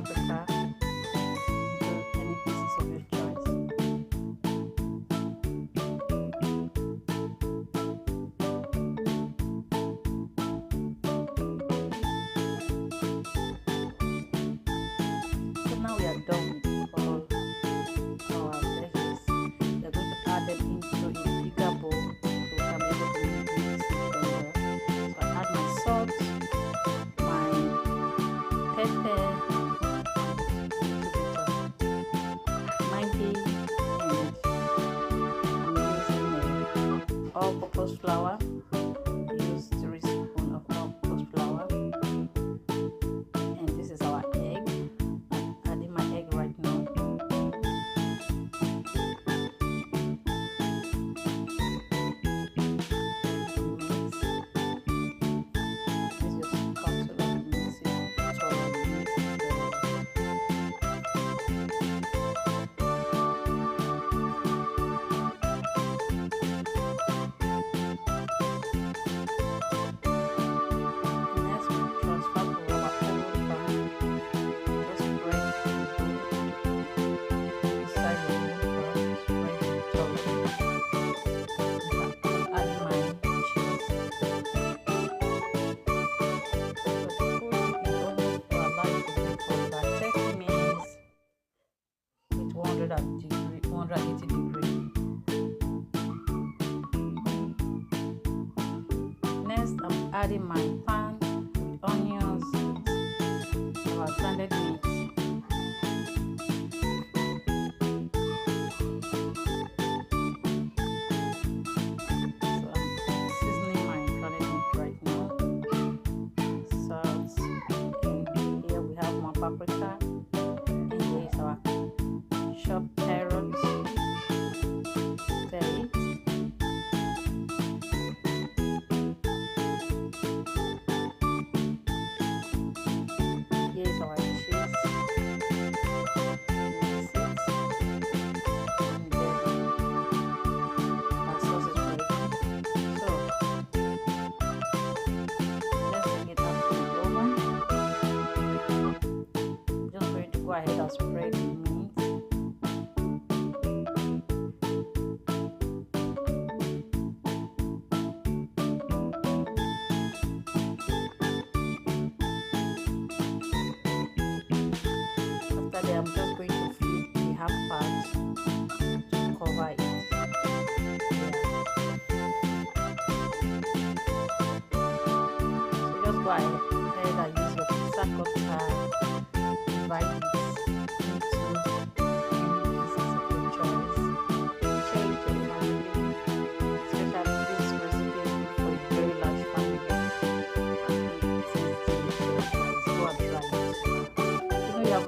paprika, any pieces of your choice. So now we are done with all our veggies. We are going to add them into a bigger bowl so we can be able to mix it very well. So I add my salt, my pepper, Maggi, and I'm using all-purpose flour. I use 3 spoons of all-purpose flour, and this is our egg. I'm adding my egg right now. Degree, 180 degree. Next, I'm adding my pan with onions, our blended meat. So I'm seasoning my blended meat right now. Salt, and here we have my paprika, and here is our chopped carrots, berries, here's our cheese, mix it, and then our sauce is ready. So let's bring it up to the oven. Just going to go ahead and spread the meat. I'm just going to flip the half part to cover it. So just go ahead and use your pizza cutter, divide it into any pieces of your choice. Share it with your family, especially this recipe is good for a very large family. And it is delicious. Go and try it. You know you have